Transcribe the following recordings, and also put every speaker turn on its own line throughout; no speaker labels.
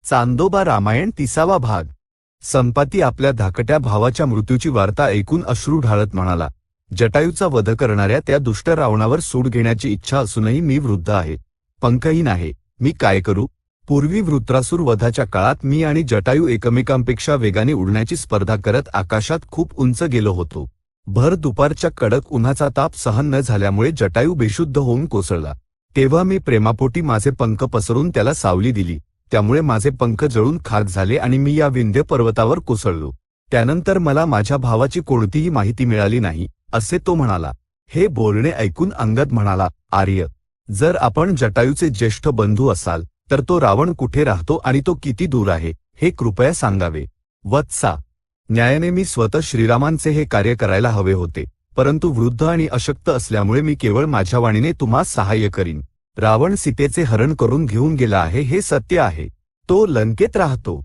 चांदोबा रामायण 30वा भाग। संपाती आपल्या धाकट्या भावाच्या मृत्यूची वार्ता ऐकून अश्रू ढाळत म्हणाला, जटायूचा वध करणाऱ्या त्या दुष्ट रावणावर सूड घेण्याची इच्छा असूनही मी वृद्ध आहे, पंखहीन आहे, मी काय करू? पूर्वी वृत्रासुर वधाच्या काळात मी आणि जटायू एकमेकांपेक्षा वेगाने उडण्याची स्पर्धा करत आकाशात खूप उंच गेलो होतो। भर दुपारच्या कडक उन्हाचा ताप सहन न झाल्यामुळे जटायू बेशुद्ध होऊन कोसळला। तेव्हा मी प्रेमापोटी माझे पंख पसरून त्याला सावली दिली, त्यामुळे माझे पंख जळून खाक झाले आणि मी या विंध्य पर्वतावर कोसळलो। त्यानंतर मला माझ्या भावाची कोणतीही माहिती मिळाली नाही, असे तो म्हणाला। हे बोलणे ऐकून अंगद म्हणाला, आर्य, जर आपण जटायूचे ज्येष्ठ बंधू असाल तर तो रावण कुठे राहतो आणि तो किती दूर आहे, हे कृपया सांगावे। वत्सा, न्यायाने मी स्वतः श्रीरामांचे हे कार्य करायला हवे होते, परंतु वृद्ध आणि अशक्त असल्यामुळे मी केवळ माझ्या वाणीने तुम्हास सहाय्य करीन। रावण सीतेचे हरण करून घेऊन गेला आहे हे सत्य आहे। तो लंकेत राहतो।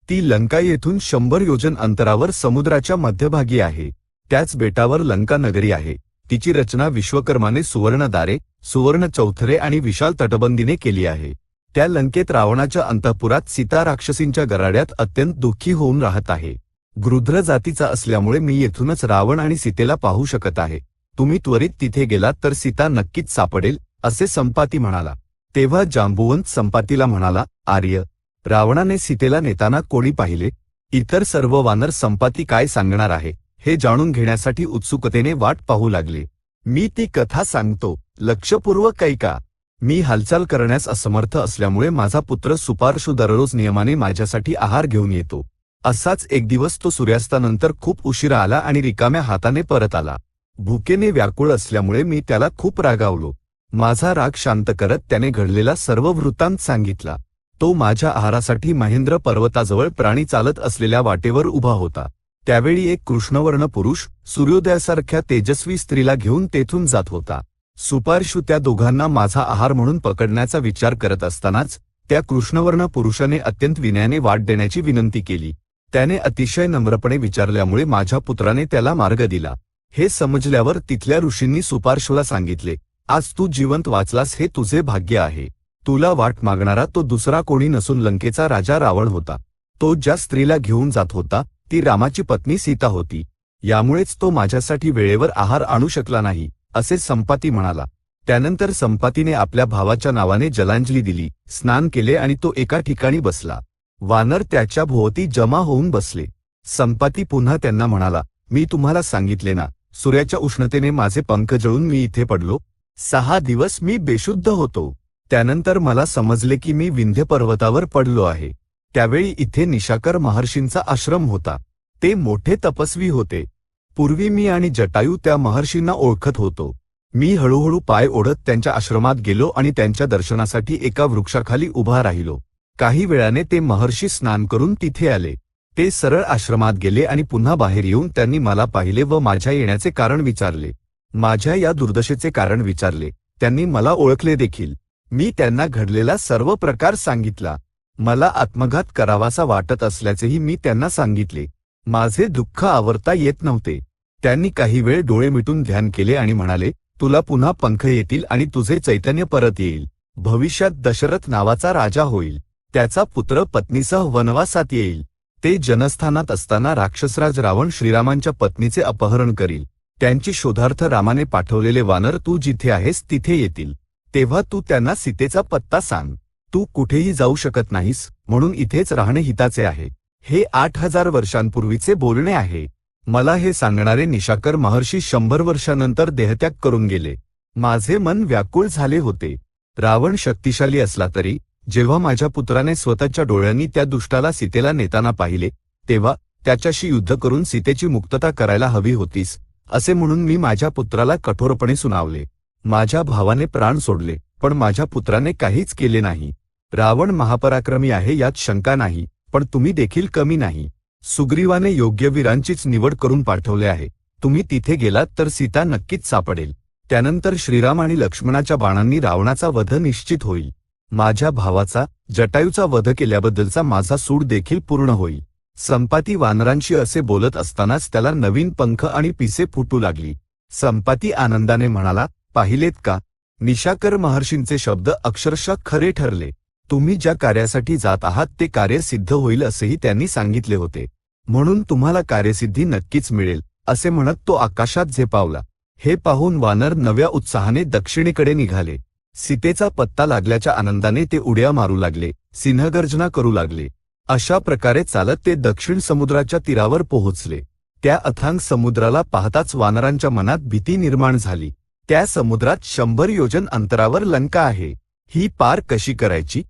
ती लंका येथून 100 योजन अंतरावर समुद्राच्या मध्यभागी आहे। त्याच बेटावर लंका नगरी आहे। तिची रचना विश्वकर्माने सुवर्ण दारे, सुवर्ण चौथरे आणि विशाल तटबंदीने केली आहे। त्या लंकेत रावणाच्या अंतःपुरात सीता राक्षसींच्या गराड्यात अत्यंत दुःखी होऊन राहत आहे। गृध्र जातीचा असल्यामुळे मी येथूनच रावण आणि सीतेला पाहू शकत आहे। तुम्ही त्वरित तिथे गेलात तर सीता नक्कीच सापडेल, असे संपाती म्हणाला। तेव्हा जांबुवंत संपातीला म्हणाला, आर्य, रावणाने सीतेला नेताना कोणी पाहिले? इतर सर्व वानर संपाती काय सांगणार आहे हे जाणून घेण्यासाठी उत्सुकतेने वाट पाहू लागले। मी ती कथा सांगतो, लक्षपूर्वक ऐका। मी हालचाल करण्यास असमर्थ असल्यामुळे माझा पुत्र सुपार्शु दररोज नियमाने माझ्यासाठी आहार घेऊन येतो। असाच एक दिवस तो सूर्यास्तानंतर खूप उशिरा आला आणि रिकाम्या हाताने परत आला। भुकेने व्याकुळ असल्यामुळे मी त्याला खूप रागावलो। माझा राग शांत करत त्याने घडलेला सर्व वृत्तांत सांगितला। तो माझ्या आहारासाठी महेंद्र पर्वताजवळ प्राणी चालत असलेल्या वाटेवर उभा होता। त्यावेळी एक कृष्णवर्ण पुरुष सूर्योदयासारख्या तेजस्वी स्त्रीला घेऊन तेथून जात होता। सुपार्शु त्या दोघांना माझा आहार म्हणून पकडण्याचा विचार करत असतानाच त्या कृष्णवर्ण पुरुषाने अत्यंत विनयाने वाट देण्याची विनंती केली। त्याने अतिशय नम्रपणे विचारल्यामुळे माझ्या पुत्राने त्याला मार्ग दिला। हे समजल्यावर तिथल्या ऋषींनी सुपार्शुला सांगितले, आज तू जिवंत वाचलास हे तुझे भाग्य आहे। तुला वाट मागणारा तो दुसरा कोणी नसून लंकेचा राजा रावण होता। तो ज्या स्त्रीला घेऊन जात होता ती रामाची पत्नी सीता होती। यामुळेच तो माझ्यासाठी वेळेवर आहार आणू शकला नाही, असे संपाती म्हणाला। त्यानंतर संपातीने आपल्या भावाच्या नावाने जलांजली दिली, स्नान केले आणि तो एका ठिकाणी बसला। वानर त्याच्या भोवती जमा होऊन बसले। संपाती पुन्हा त्यांना म्हणाला, मी तुम्हाला सांगितले ना, सूर्याच्या उष्णतेने माझे पंख जळून मी इथे पडलो। 6 दिवस मी बेशुद्ध होतो। त्यानंतर मला समजले की मी विंध्य पर्वतावर पडलो आहे। त्यावेळी इथे निशाकर महर्षींचा आश्रम होता। ते मोठे तपस्वी होते। पूर्वी मी आणि जटायू त्या महर्षींना ओळखत होतो। मी हळूहळू पाय ओढत त्यांच्या आश्रमात गेलो आणि त्यांच्या दर्शनासाठी एका वृक्षाखाली उभा राहिलो। काही वेळाने ते महर्षी स्नान करून तिथे आले। ते सरळ आश्रमात गेले आणि पुन्हा बाहेर येऊन त्यांनी मला पाहिले व माझ्या येण्याचे कारण विचारले। माझ्या या दुर्दशेचे कारण विचारले। त्यांनी मला ओळखले देखील। मी त्यांना घडलेला सर्व प्रकार सांगितला। मला आत्मघात करावासा वाटत असल्याचेही मी त्यांना सांगितले। माझे दुःख आवरता येत नव्हते। त्यांनी काही वेळ डोळे मिटून ध्यान केले आणि म्हणाले, तुला पुन्हा पंख येतील आणि तुझे चैतन्य परत येईल। भविष्यात दशरथ नावाचा राजा होईल। त्याचा पुत्र पत्नीसह वनवासात येईल। ते जनस्थानात असताना राक्षसराज रावण श्रीरामांच्या पत्नीचे अपहरण करील। त्यांची शोधार्थ रामाने पाठवलेले वानर तू जिथे आहेस तिथे येतील। तेव्हा तू त्यांना सीतेचा पत्ता सांग। तू कुठेही जाऊ शकत नाहीस, म्हणून इथेच राहणे हिताचे आहे। हे 8000 वर्षांपूर्वीचे बोलणे आहे। मला हे सांगणारे निशाकर महर्षी 100 वर्षांनंतर देहत्याग करून गेले। माझे मन व्याकुळ झाले होते। रावण शक्तिशाली असला तरी जेव्हा माझ्या पुत्राने स्वतःच्या डोळ्यांनी त्या दुष्टाला सीतेला नेताना पाहिले, तेव्हा त्याच्याशी युद्ध करून सीतेची मुक्तता करायला हवी होतीस, असे म्हणून मी माझ्या पुत्राला कठोरपणे सुनावले। माझ्या भावाने प्राण सोडले, पण माझ्या पुत्राने काहीच केले नाही। रावण महापराक्रमी आहे यात शंका नाही, पण तुम्ही देखील कमी नाही। सुग्रीवाने योग्य वीरांचीच निवड करून पाठवले आहे। तुम्ही तिथे गेलात तर सीता नक्कीच सापडेल। त्यानंतर श्रीराम आणि लक्ष्मणाच्या बाणांनी रावणाचा वध निश्चित होईल। माझ्या भावाचा, जटायूचा वध केल्याबद्दलचा माझा सूड देखील पूर्ण होईल। संपाती वानरांशी असे बोलत असतानाच त्याला नवीन पंख आणि पिसे फुटू लागली। संपाती आनंदाने म्हणाला, पाहिलेत का, निशाकर महर्षींचे शब्द अक्षरशः खरे ठरले। तुम्ही ज्या कार्यासाठी जात आहात ते कार्य सिद्ध होईल असेही त्यांनी सांगितले होते. म्हणून तुम्हाला कार्यसिद्धी नक्कीच मिळेल असे म्हणत तो आकाशात झेपावला. हे पाहून वानर नव्या उत्साहाने दक्षिणेकडे निघाले. सीतेचा पत्ता लागल्याच्या आनंदाने ते उड्या मारू लागले, सिंहगर्जना करू लागले. अशा प्रकारे चालत ते दक्षिण समुद्राच्या तीरावर पोहोचले. त्या अथांग समुद्राला पाहताच वानरांच्या मनात भीती निर्माण झाली. त्या समुद्रात 100 योजन अंतरावर लंका आहे. ही पार कशी करायची?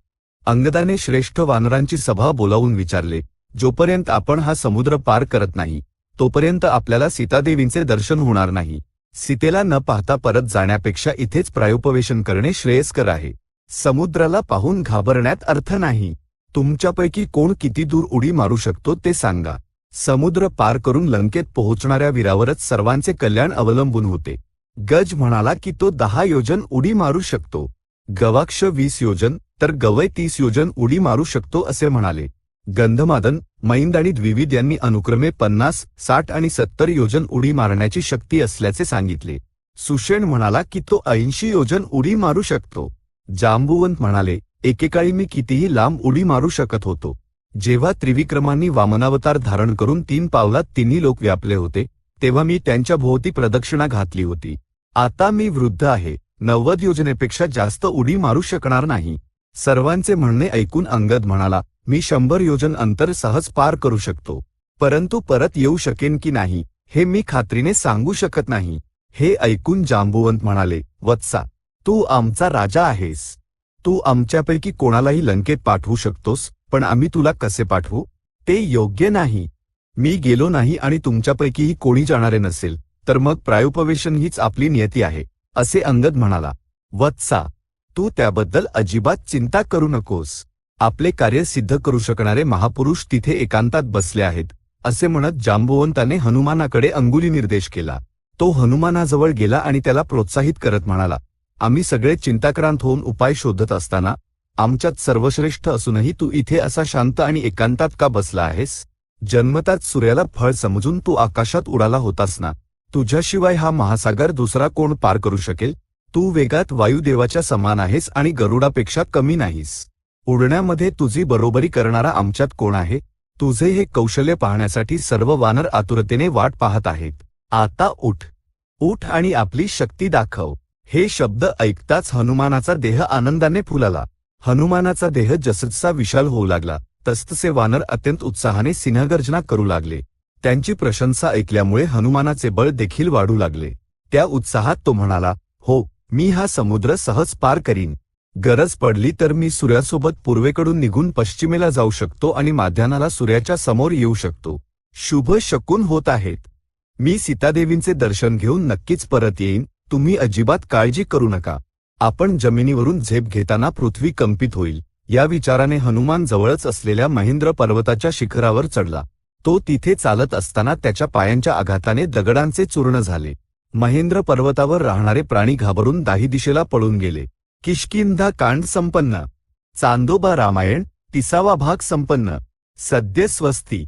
अंगदाने श्रेष्ठ वानरांची सभा बोलावून विचारले, जोपर्यंत आपण हा समुद्र पार करत नाही तोपर्यंत आपल्याला सीतादेवींचे दर्शन होणार नाही. सीतेला न पाहता परत जाण्यापेक्षा इथेच प्रायोपवेशन करणे श्रेयस्कर आहे. समुद्राला पाहून घाबरण्यात अर्थ नाही. तुमच्यापैकी कोण किती दूर उडी मारू शकतो ते सांगा. समुद्र पार करून लंकेत पोहोचणाऱ्या वीरावरच सर्वांचे कल्याण अवलंबून होते. गज म्हणाला की तो 10 योजन उडी मारू शकतो. गवाक्ष 20 योजन तर गवय 30 योजन उडी मारू शकतो असे म्हणाले. गंधमादन, मैंद आणि द्विविद यांनी अनुक्रमे 50, 60 आणि 70 योजन उडी मारण्याची शक्ती असल्याचे सांगितले. सुषेण म्हणाला की तो 80 योजन उडी मारू शकतो. जांबुवंत म्हणाले, एकेकाळी मी कितीही लांब उडी मारू शकत होतो. जेव्हा त्रिविक्रमांनी वामनावतार धारण करून 3 पावलात तिन्ही लोक व्यापले होते तेव्हा मी त्यांच्या भोवती प्रदक्षिणा घातली होती. आता मी वृद्ध आहे, 90 योजनेपेक्षा जास्त उडी मारू शकणार नाही. सर्वांचे म्हणणे ऐकून अंगद म्हणाला, मी 100 योजन अंतर सहज पार करू शकतो, परंतु परत येऊ शकेन की नाही हे मी खात्रीने सांगू शकत नाही. हे ऐकून जांबुवंत म्हणाले, वत्सा, तू आमचा राजा आहेस. तू आमच्यापैकी कोणालाही लंकेत पाठवू शकतोस, पण आम्ही तुला कसे पाठवू? ते योग्य नाही. मी गेलो नाही आणि तुमच्यापैकीही कोणी जाणारे नसेल तर मग प्रायोपवेशन हीच आपली नियती आहे, असे अंगद म्हणाला. वत्सा, तू त्याबद्दल अजिबात चिंता करू नकोस. आपले कार्य सिद्ध करू शकणारे महापुरुष तिथे एकांतात बसले आहेत, असे म्हणत जांबुवंताने हनुमानाकडे अंगुली निर्देश केला. तो हनुमानाजवळ गेला आणि त्याला प्रोत्साहित करत म्हणाला, आम्ही सगळे चिंताक्रांत होऊन उपाय शोधत असताना आमच्यात सर्वश्रेष्ठ असूनही तू इथे असा शांत आणि एकांतात का बसला आहेस? जन्मताच सूर्याला फळ समजून तू आकाशात उडाला होतास ना. तुझ्याशिवाय हा महासागर दुसरा कोण पार करू शकेल? तू वेगात वायुदेवाच्या समान आहेस आणि गरुडापेक्षा कमी नाहीस. उडण्यामध्ये तुझी बरोबरी करणारा आमच्यात कोण आहे? तुझे हे कौशल्य पाहण्यासाठी सर्व वानर आतुरतेने वाट पाहत आहेत. आता उठ, उठ आणि आपली शक्ती दाखव. हे शब्द ऐकताच हनुमानाचा देह आनंदाने फुलला. हनुमानाचा देह जसजसा विशाल होऊ लागला तसतसे वानर अत्यंत उत्साहाने सिंहगर्जना करू लागले. त्यांची प्रशंसा ऐकल्यामुळे हनुमानाचे बळ देखील वाढू लागले. त्या उत्साहात तो म्हणाला, हो, मी हा समुद्र सहज पार करीन. गरज पडली तर मी सूर्यासोबत पूर्वेकडून निघून पश्चिमेला जाऊ शकतो आणि माध्यानाला सूर्याच्या समोर येऊ शकतो. शुभ शकुन होत आहेत. मी सीतादेवींचे दर्शन घेऊन नक्कीच परत येईन. तुम्ही अजिबात काळजी करू नका. आपण जमिनीवरून झेप घेताना पृथ्वी कंपित होईल. या विचाराने हनुमान जवळच असलेल्या महेंद्र पर्वताच्या शिखरावर चढला. तो तिथे चालत असताना त्याच्या पायांच्या आघाताने दगडांचे चूर्ण झाले. महेंद्र पर्वतावर राहणारे प्राणी घाबरून दाही दिशेला पळून गेले. किष्किंधा कांड संपन्न. चांदोबा रामायण 30वा भाग संपन्न. सद्य स्वस्ती.